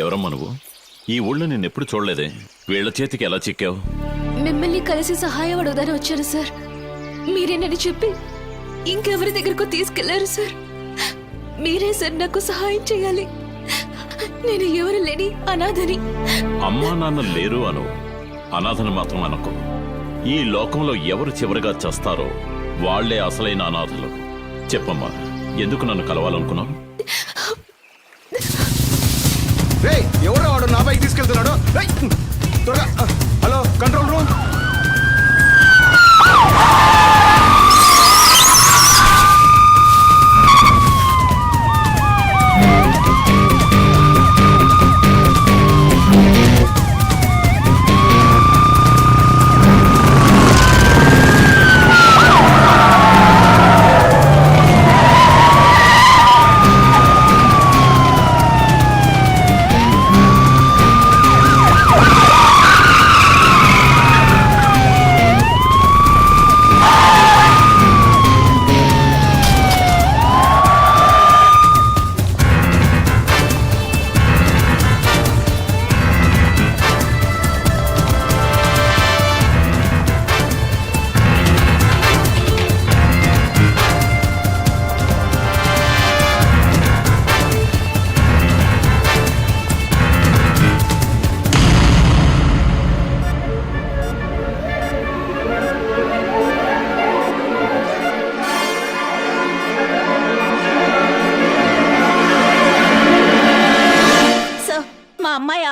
ఎవరమ్మా నువ్వు? ఈ ఊళ్ళో నిన్నెప్పుడు చూడలేదే. వీళ్ల చేతికి ఎలా చిక్కావు? మిమ్మల్ని కలిసి సహాయం అడుగుదాని వచ్చాను సార్. మీరేనని చెప్పి ఇంకెవరి దగ్గరకు తీసుకెళ్లారు సార్. మీరే సార్ నాకు సహాయం చేయాలి. నేను ఎవరు లేని అనాథని. అమ్మా నాన్న లేరు అను, అనాథని మాత్రం అనుకో. ఈ లోకంలో ఎవరు చివరిగా చేస్తారో వాళ్లే అసలైన అనాథలు. చెప్పమ్మా, ఎందుకు నన్ను కలవాలనుకున్నావు? ఎవరు వాడు నా బైక్ తీసుకెళ్తున్నాడు? త్వరగా హలో, కంట్రోల్ రూమ్.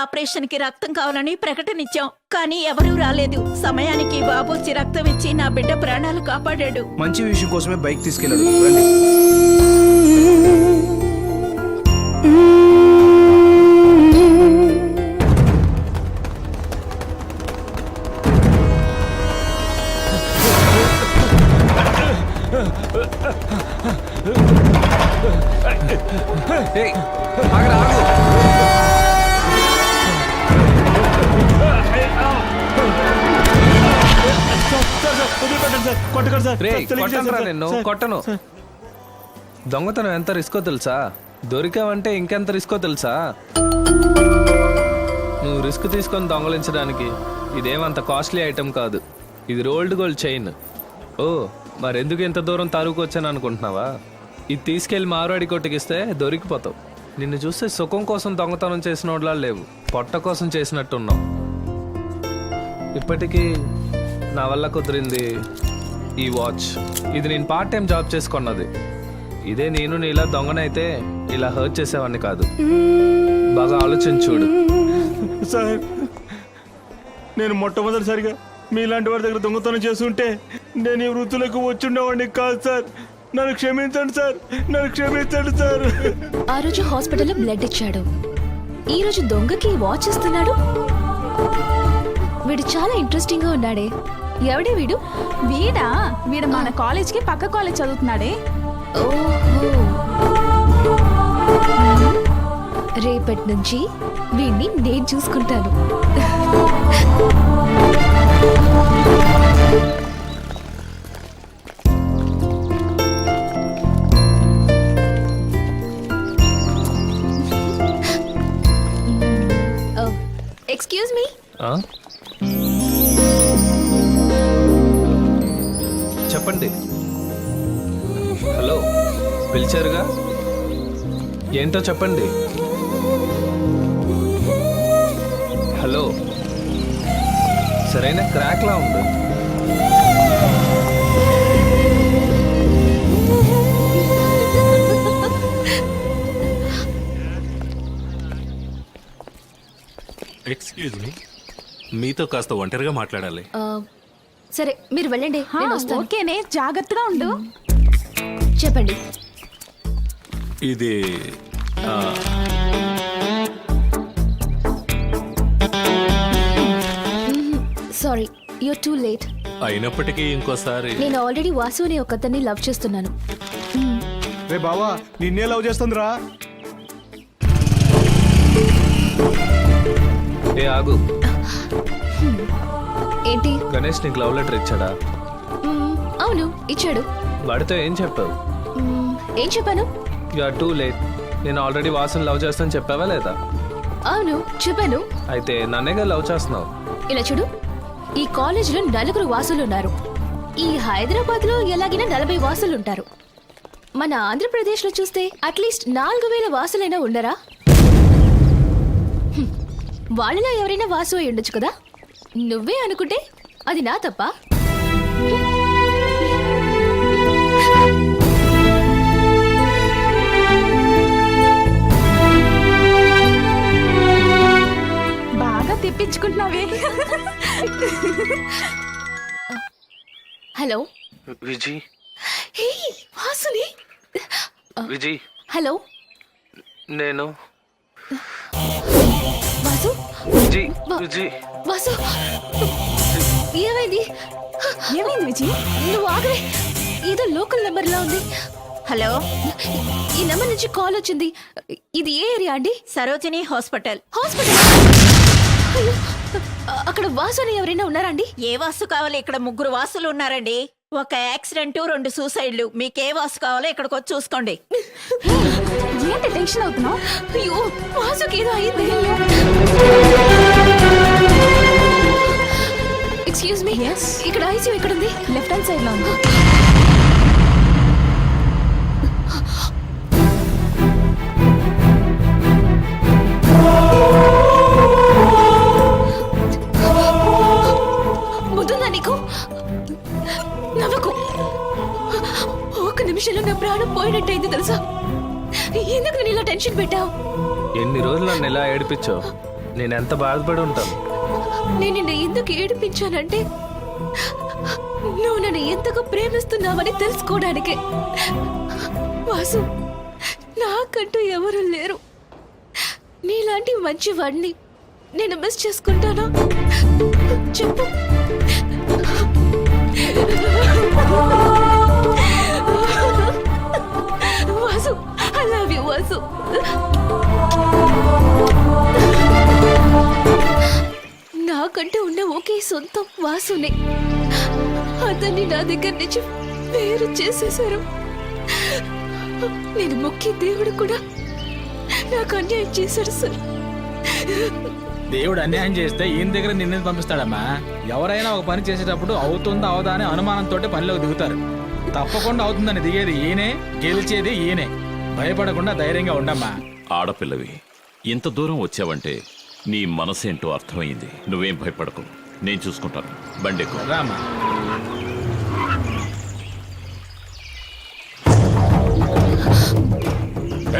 ఆపరేషన్ కి రక్తం కావాలని ప్రకటనిచ్చాం, కానీ ఎవరూ రాలేదు. సమయానికి బాబు వచ్చి రక్తం ఇచ్చి నా బిడ్డ ప్రాణాలు కాపాడాడు. మంచి విషయం కోసమే బైక్ తీసుకెళ్ళాడు. రండి. కొట్టను. దొంగతనం ఎంత రిస్కో తెలుసా? దొరికావంటే ఇంకెంత రిస్కో తెలుసా? నువ్వు రిస్క్ తీసుకొని దొంగలించడానికి ఇదేమంత కాస్ట్లీ ఐటెం కాదు. ఇది రోల్డ్ గోల్డ్ చైన్. ఓ, మరెందుకు ఇంత దూరం తరువుకు వచ్చాను అనుకుంటున్నావా? ఇది తీసుకెళ్లి మారువాడి కొట్టుకిస్తే దొరికిపోతావు. నిన్ను చూస్తే సుఖం కోసం దొంగతనం చేసిన వాళ్ళ లేవు, పొట్ట కోసం చేసినట్టున్నావు. ఇప్పటికీ నా వల్ల కుదిరింది ఈ వాచ్. ఇది నేను పార్ట్ టైం జాబ్ చేసుకున్నది. ఇదే నేను నీలా దొంగనైతే ఇలా హర్ట్ చేసేవాడిని కాదు. బాగా ఆలోచించి చూడు. సార్, నేను మొట్టమొదటిసారిగా మీలాంటి వారి దగ్గర దొంగతనం చేస్తుంటే నేను ఈ వృత్తులకు వచ్చుండేవాడిని కాదు సార్. నన్ను క్షమించండి సార్, నన్ను క్షమించండి సార్. ఆ రోజు హాస్పిటల్లో బ్లడ్ ఇచ్చాడు, ఈ రోజు దొంగకి వాచ్ ఇస్తున్నాడు. వీడు చాలా ఇంట్రెస్టింగ్ గా ఉన్నాడే. ఎవడే వీడు? వీడు మన కాలేజ్కి పక్క కాలేజ్ చదువుతున్నాడే. ఓహో, రేపటి నుంచి వీడిని నేను చూసుకుంటాను. Excuse me. చెప్పండి. హలో, పిలిచారుగా, ఏంటో చెప్పండి. హలో, సరైన క్రాక్లా ఉంది. ఎక్స్క్యూజ్ మీ, మీతో కాస్త ఒంటరిగా మాట్లాడాలి. సరే, మీరు వెళ్ళండి, నేను వస్తాను. ఓకేనే, జాగ్రత్తగా ఉండు. చెప్పండి. ఇది సారీ, యూర్ టూ లేట్. అయినప్పటికీ ఇంకోసారి. నేను ఆల్రెడీ వాసు అనే ఒకతన్ని లవ్ చేస్తున్నాను. రే బావా, నిన్నే లవ్ చేస్తుందిరా. ఏ ఆగు. ఏంటి? గణేష్ నీకు లవ్ లెటర్ ఇచ్చాడా? అవును, ఇచ్చాడు. వాడితో ఏం చెప్పావు? ఏం చెప్పాను? You are too late. నేను ఆల్రెడీ వాసుని లవ్ చేస్తాను చెప్పావా లేదా? అవును చెప్పాను. అయితే నన్నేగా లవ్ చేస్తున్నావు. ఇలా చూడు, ఈ కాలేజీలో 4 వాసులు ఉన్నారు. ఈ హైదరాబాద్ లో ఎలాగైనా 40 వాసులు ఉంటారు. మన ఆంధ్రప్రదేశ్ లో చూస్తే అట్లీస్ట్ 4000 వాసులైనా ఉండరా? హ్మ్. వాళ్ళలో ఎవరైనా వాసు అయి ఉండొచ్చు కదా. నువ్వే అనుకుంటే అది నా తప్ప? బాగా తెప్పించుకుంటున్నావే. హలో విజయ్, హే వాసుని. విజయ్, హలో నేను వాసు. విజయ్, వా- విజయ్. వాసు ఏమైంది? ఏమైంది విజయ్? నువ్వు ఆగవే, ఏదో లోకల్ నెంబర్ లా ఉంది. హలో, ఈ నెంబర్ నుంచి కాల్ వచ్చింది. ఇది ఏ ఏరియా అండి? సరోజిని హాస్పిటల్. హాస్పిటల్. అయ్యో, అక్కడ వాసు అని ఎవరైనా ఉన్నారా అండి? ఏ వాసు కావాలి? ఇక్కడ 3 వాసులు ఉన్నారండి. ఒక యాక్సిడెంట్, 2 సూసైడ్లు. మీకే వాసు కావాలో ఇక్కడికి వచ్చి చూసుకోండి. ఏంటి టెన్షన్ అవుతున్నావు? అయ్యో వాసుకి ఏదో అయింది. Excuse me, Yes. ఇక్కడ ఐసీయూ ఎక్కడ ఉంది? లెఫ్ట్ హ్యాండ్ సైడ్ లో ఉంది. ముద్దుందా నీకు? నవ్వకు. ఒక నిమిషంలో నా ప్రాణం పోయినట్టయింది తెలుసా? ఎందుకు నేను ఇలా టెన్షన్ పెట్టావు? ఎన్ని రోజులు నన్ను ఇలా ఏడిపించావు? నేను ఎంత బాధపడి ఉంటాను. నేను నిన్ను ఎందుకు ఏడిపించానంటే నువ్వు నన్ను ఎంతగా ప్రేమిస్తున్నావని తెలుసుకోవడానికే. వాసు, నాకంటూ ఎవరు లేరు. నీలాంటి మంచి వాడిని నేను మిస్ చేసుకుంటానా? చెప్పు. Vasu, I love you Vasu. నాకంటూ ఉన్న ఒకే సొంతం వాసునే. అతన్ని నా దగ్గర నుంచి వేరు చేసేశారు. నేను మొక్కి దేవుడు కూడా నాకు అన్యాయం చేశాడు సార్. దేవుడు అన్యాయం చేస్తే ఈయన దగ్గర నిన్ను పంపిస్తాడమ్మా. ఎవరైనా ఒక పని చేసేటప్పుడు అవుతుందా అవదా అని అనుమానంతో పనిలోకి దిగుతారు. తప్పకుండా అవుతుందని దిగేది ఈయనే, గెలిచేది ఈయనే. భయపడకుండా ధైర్యంగా ఉండమ్మా. ఆడపిల్లవి ఇంత దూరం వచ్చావంటే నీ మనసేంటో అర్థమైంది. నువ్వేం భయపడకు, నేను చూసుకుంటాను. బండెక్కు. రామ్మా.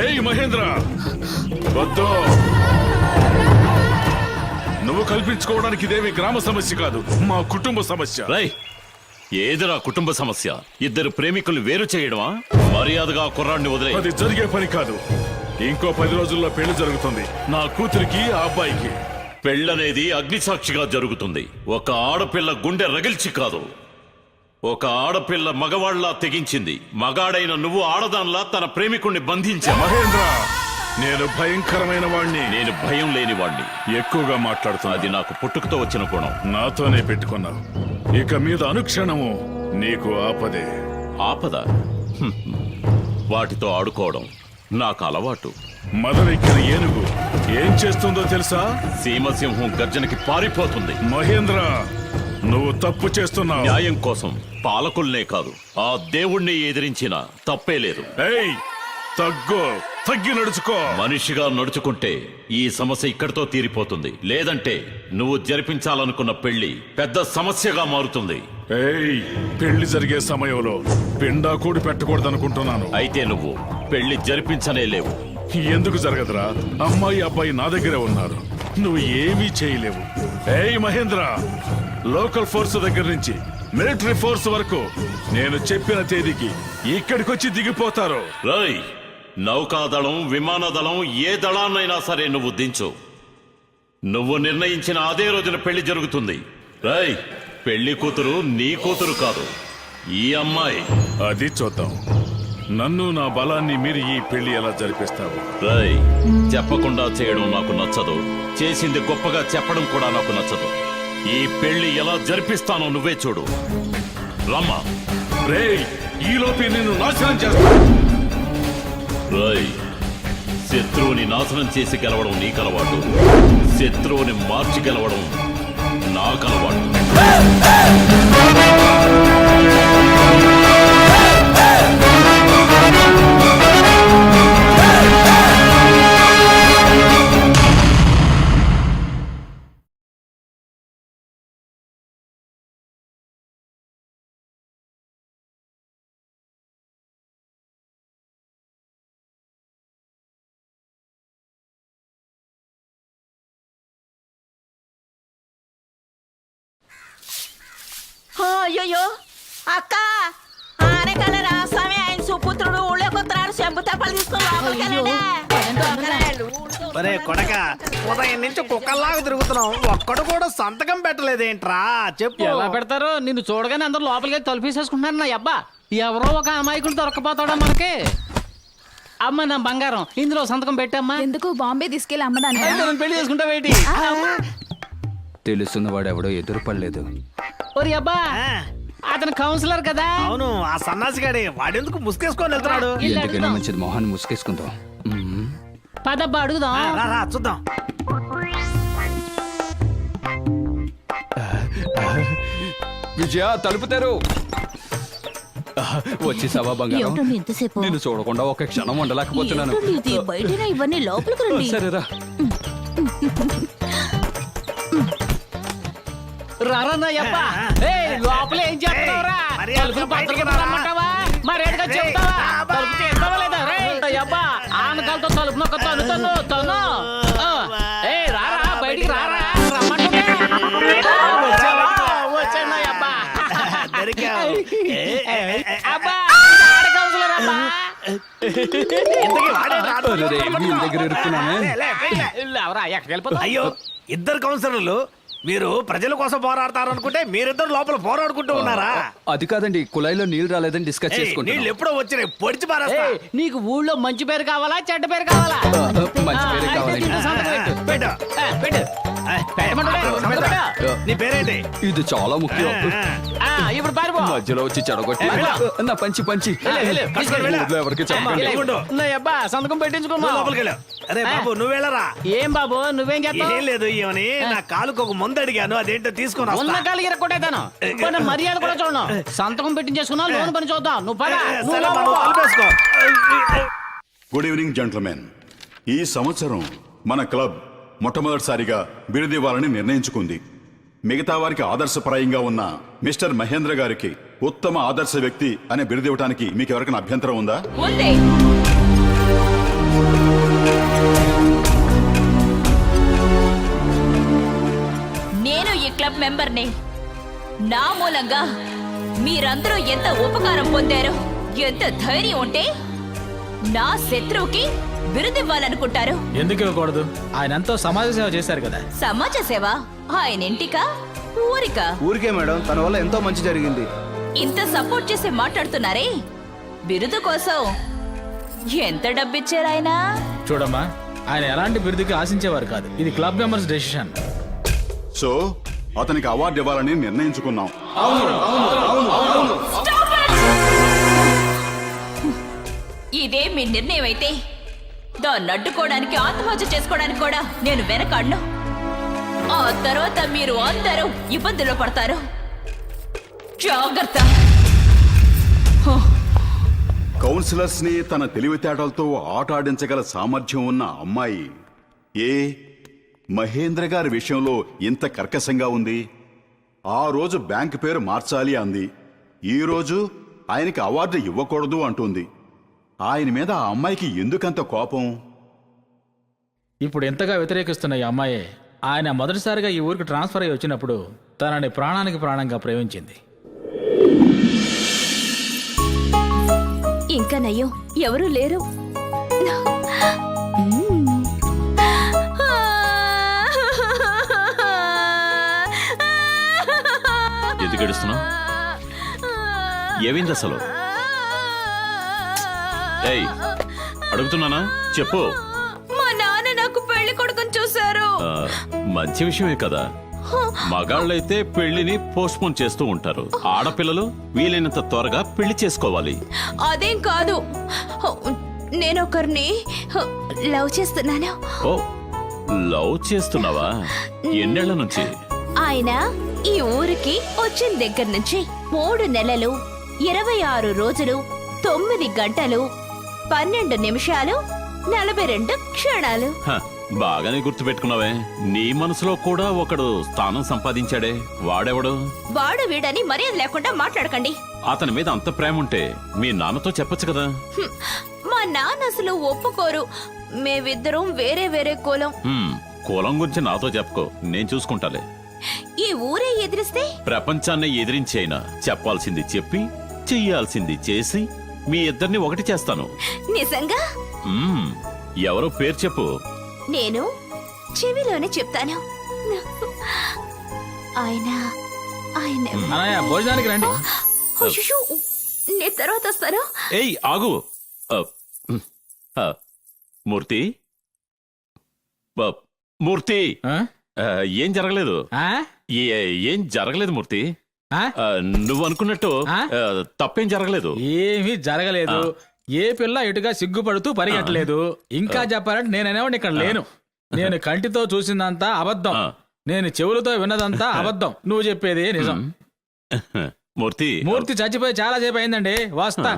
ఏయ్ మహేంద్ర, వద్దు. నువ్వు కల్పించుకోవడానికి ఇదేమి గ్రామ సమస్య కాదు, మా కుటుంబ సమస్య. రై, ఏదిరా కుటుంబ సమస్య? ఇద్దరు ప్రేమికులు వేరు చేయడమా? మర్యాదగా ఆ కుర్రాడిని వదిలే. అది జరిగే పని కాదు. ఇంకో 10 రోజుల్లో పెళ్లి జరుగుతుంది, నా కూతురికి ఆ అబ్బాయికి. పెళ్ళనేది అగ్నిసాక్షిగా జరుగుతుంది. ఒక ఆడపిల్ల గుండె రగిల్చి కాదు. ఒక ఆడపిల్ల మగవాళ్లా తెగించింది. మగాడైన నువ్వు ఆడదాన్లా తన ప్రేమికుణ్ణి బంధించా. మహేంద్ర, నేను భయంకరమైన వాణ్ణి. నేను భయం లేని వాణ్ణి. ఎక్కువగా మాట్లాడుతున్నా. అది నాకు పుట్టుకతో వచ్చిన గుణం. నాతోనే పెట్టుకున్నావు. ఇక మీద అనుక్షణము నీకు ఆపదే. ఆపద? హ్మ్. వాటితో ఆడుకోవడం నాకు అలవాటు. మదవెక్కిన ఏనుగు ఏం చేస్తుందో తెలుసా? సీమసింహం గర్జనకి పారిపోతుంది. మహేంద్ర, నువ్వు తప్పు చేస్తున్నావు. న్యాయం కోసం పాలకుల్నే కాదు, ఆ దేవుణ్ణి ఎదిరించిన తప్పే లేదు. ఏయ్, తగ్గి నడుచుకో. మనిషిగా నడుచుకుంటే ఈ సమస్య ఇక్కడితో తీరిపోతుంది. లేదంటే నువ్వు జరిపించాలనుకున్న పెళ్లి పెద్ద సమస్యగా మారుతుంది. ఏయ్, పెళ్లి జరిగే సమయంలో పిండా కూడి పెట్టకూడదనుకుంటున్నాను. అయితే నువ్వు పెళ్లి జరిపించనే లేవు. ఎందుకు జరగదురా? అమ్మాయి అబ్బాయి నా దగ్గరే ఉన్నారు. నువ్వు ఏమీ చేయలేవు. ఏయ్ మహేంద్ర, లోకల్ ఫోర్స్ దగ్గర నుంచి మిలిటరీ ఫోర్స్ వరకు నేను చెప్పిన తేదీకి ఇక్కడికొచ్చి దిగిపోతారు. రై, నౌకాదళం, విమానదళం, ఏ దళాన్నైనా సరే నువ్వు దించు. నువ్వు నిర్ణయించిన అదే రోజున పెళ్లి జరుగుతుంది. రై, పెళ్లి కూతురు నీ కూతురు కాదు, ఈ అమ్మాయి. అది చూద్దాం. నన్ను, నా బలాన్ని మీరు ఈ పెళ్లి ఎలా జరిపిస్తావు? రై, చెప్పకుండా చేయడం నాకు నచ్చదు. చేసింది గొప్పగా చెప్పడం కూడా నాకు నచ్చదు. ఈ పెళ్లి ఎలా జరిపిస్తానో నువ్వే చూడు. రమ్మా. రేయ్, ఈలోపే నిన్ను నాశనం చేస్తా. రై, శత్రువుని నాశనం చేసి గెలవడం నీకలవాటు, శత్రువుని మార్చి గెలవడం నాకలవాటు. అయ్యో అక్క ఆనకాల రాస్వామి ఆయన సుపుత్రుడు ఊళ్ళోకొత్తున్నాడు చెంబు తప్పలు తీసుకుని ఒరే కొడక ఉదయం నుంచి కుక్కల్లాగా తిరుగుతున్నాం, ఒక్కడు కూడా సంతకం పెట్టలేదేంట్రా చెప్పు. ఎలా పెడతారు? నిన్ను చూడగానే అందరూ లోపలికి తలుపేసేసుకుంటున్నారు నా అబ్బా. ఎవరో ఒక అమాయకుడు దొరకపోతాడా మనకి? అమ్మ నా బంగారం, ఇందులో సంతకం పెట్టమ్మా. ఎందుకు బాంబే తీసుకెళ్ళి అమ్మడానికి? అయితే నన్ను పెళ్లి చేసుకుంటావేంటి? తెలుసున్నవాడు ఎవడో ఎదురుపడలేదు. ఒరి అబ్బా, అతను కౌన్సిలర్ కదా. అవును, ఆ సన్నాసిగాడే వాడెందుకు ముసుకేసుకొని వెళ్తున్నాడు. ఎందుకైనా మంచిది మొహాన్ని ముసుకేసుకుందాం. పదబ్బా అడుగుదాం. చూద్దాం. విజయ తలుపుతారు. వచ్చేసావా బంగారం? నేను చూడకుండా ఒక క్షణం ఉండలేకపోతున్నాను. బయట ఇవన్నీ లోపలికి రండి. సరేరా. రారా నా అబ్బా. ఏయ్, లోపల ఏం చేస్తున్నావురా? తలుపులు పత్రిక రమ్మంటావా? మరేడుగా చెప్తావా? తలుపు చేస్తావా లేదా? రేయ్ అబ్బా, ఆనకాలతో తలుపు నొక్క తను. ఏయ్ రారా, బయటికి రారా, రమ్మంటుంటే. వచ్చాను నా అబ్బా. అబ్బా, ఇది ఆడ కౌన్సిలర్ అబ్బా. దగ్గర ఇరుక్కున్నానే. ఎవరా ఎక్కడికి వెళ్ళిపోతావు? అయ్యో, ఇద్దరు కౌన్సిలర్లు. మీరు ప్రజల కోసం పోరాడతారు అనుకుంటే మీరిద్దరు లోపల పోరాడుకుంటూ ఉన్నారా? అది కాదండి, కుళాయిలో నీళ్లు రాలేదని డిస్కస్ చేసుకుంటాం. నీళ్ళు ఎప్పుడో వచ్చినాయి, పొడిచి పారేస్తా. ఏయ్, నీకు ఊళ్ళో మంచి పేరు కావాలా చెడ్డ పేరు కావాలా? మంచి పేరే అయితే కావాలండి. దీంట్లో సంతకం పెట్టు. పెట్టు. పెట్టు. పెట్టమంటావా? నీ పేరేంటి? ఇది చాలా ముఖ్యం. ఇప్పుడు పారిపో. మధ్యలో వచ్చి చెడగొట్టి నా పంచి ఊర్లో ఎవరికి చెప్పండి. నా అబ్బా, సంతకం పెట్టించుకున్నా. అరే బాబు, నువ్వు వెళ్ళరా. ఏం బాబు, నువ్వేం చేస్తావు? ఏం లేదు, ఇవని నా కాలుకు ఒక మందు అడిగాను, అదేంటో తీసుకుని ఉన్న కాలు ఇరక్కొట్టేతాను. మన మర్యాద కూడా చూడను. సంతకం పెట్టించేసుకున్నా, లోన్ పని చూద్దాం. నువ్వు పద. Good evening gentlemen. ఈ సంవత్సరం మన క్లబ్ మొట్టమొదటిసారిగా బిరుదివ్వాలని నిర్ణయించుకుంది. మిగతా వారికి ఆదర్శప్రాయంగా ఉన్న మిస్టర్ మహేంద్ర గారికి ఉత్తమ ఆదర్శ వ్యక్తి అనే బిరుదివ్వటానికి మీకు ఎవరికైనా అభ్యంతరం ఉందా? ఉంది. నేను ఈ క్లబ్ మెంబర్ని. నా మూలంగా మీరందరూ ఎంత ఉపకారం పొందారో, ఎంత ధైర్యం ఉంటే నా శత్రువుకి బిరుదివ్వాలనుకుంటారు. ఎందుకు ఇవ్వకూడదు? ఆయన ఎంతో సమాజ సేవ చేశారు కదా. సమాజ సేవ ఆయన ఇంటికా ఊరికా? ఊరికే మేడం, తన వల్ల ఎంతో మంచి జరిగింది. ఇంత సపోర్ట్ చేసి మాట్లాడుతున్నారే, బిరుదు కోసం ఎంత డబ్బిచ్చారు ఆయన? చూడమ్మా, ఆయన ఎలాంటి బిరుదుకి ఆశించేవారు కాదు. ఇది క్లబ్ మెంబర్స్ డెసిషన్. సో అతనికి అవార్డు ఇవ్వాలని నిర్ణయించుకున్నాం. ఇదే మీ నిర్ణయం అయితే దాన్ని అడ్డుకోవడానికి, ఆత్మహత్య చేసుకోవడానికి కూడా నేను వెనకాడను. ఆ తర్వాత మీరు అందరూ ఇబ్బందులు పడతారు. జాగ్రత్త. కౌన్సిలర్స్ ని తన తెలివితేటలతో ఆట ఆడించగల సామర్థ్యం ఉన్న అమ్మాయి మహేంద్ర గారి విషయంలో ఇంత కర్కశంగా ఉంది. ఆ రోజు బ్యాంక్ పేరు మార్చాలి అంది, ఈ రోజు ఆయనకి అవార్డు ఇవ్వకూడదు అంటుంది. ఆయన మీద ఆ అమ్మాయికి ఎందుకంత కోపం? ఇప్పుడు ఎంతగా వ్యతిరేకిస్తున్న ఈ అమ్మాయి ఆయన మొదటిసారిగా ఈ ఊరికి ట్రాన్స్ఫర్ అయ్యి వచ్చినప్పుడు తనని ప్రాణానికి ప్రాణంగా ప్రేమించింది. ఇంకా నయ్యో ఎవరూ లేరు. ఎందుకు ఏడుస్తున్నావు? ఏమైంది అసలు? ఏయ్, అడుగుతున్నానా? చెప్పు. మా నాన్న నాకు పెళ్లి కొడుకుని చూశారు. మంచి విషయమే కదా. మగాళ్ళైతే పెళ్లిని పోస్ట్ పోన్ చేస్తూ ఉంటారు. ఆడపిల్లలు వీలైనంత త్వరగా పెళ్లి చేసుకోవాలి. అదేం కాదు, నేను ఒకరిని లవ్ చేస్తున్నాను. ఓ లవ్ చేస్తున్నావా? ఎన్నేళ్ల నుంచి? ఆయన ఈ ఊరికి వచ్చిన దగ్గర నుంచి 3 నెలలు 26 రోజులు 9 గంటలు 12 నిమిషాలు 42 క్షణాలు. హ, బాగానే గుర్తుపెట్టుకున్నావే. నీ మనసులో కూడా ఒకడు స్థానం సంపాదించాడే, వాడెవడు? వాడు వీడని మర్యాద లేకుండా మాట్లాడకండి. అతని మీద అంత ప్రేమ ఉంటే మీ నాన్నతో చెప్పొచ్చు కదా. హ్మ్. మా నాన్న అసలు ఒప్పుకోరు. మేమిద్దరం వేరే వేరే కులం. కులం గురించి నాతో చెప్పుకో, నేను చూసుకుంటాలే. ఈ ఊరే ఎదిరిస్తే ప్రపంచాన్ని ఎదిరించైనా చెప్పాల్సింది చెప్పి చెయ్యాల్సింది చేసి మీ ఇద్దరిని ఒకటి చేస్తాను. నిజంగా మ్మ్, ఎవరో పేరు చెప్పు. నేను చెవిలోనే చెప్తాను. ఆయన ఆయన అన్నయ్య భోజనానికి రండి. అయ్యో, నేను తర్వాత వస్తాను. ఏయ్ ఆగు. ఆ, మూర్తి మూర్తి, ఆ? ఏం జరగలేదు. ఆ? ఏం జరగలేదు మూర్తి. ఆ? నువ్వు అనుకున్నట్టు ఆ? తప్పేం జరగలేదు. ఏమీ జరగలేదు. ఏ పిల్ల ఇటుగా సిగ్గుపడుతూ పరిగెట్టలేదు. ఇంకా చెప్పాలంటే నేనేవాడిని ఇక్కడ లేను. నేను కంటితో చూసిందంతా అబద్ధం. నేను చెవులతో విన్నదంతా అబద్ధం. నువ్వు చెప్పేది నిజం. మూర్తి మూర్తి చచ్చిపోయి చాలా సేపు అయిందండి. వస్తా.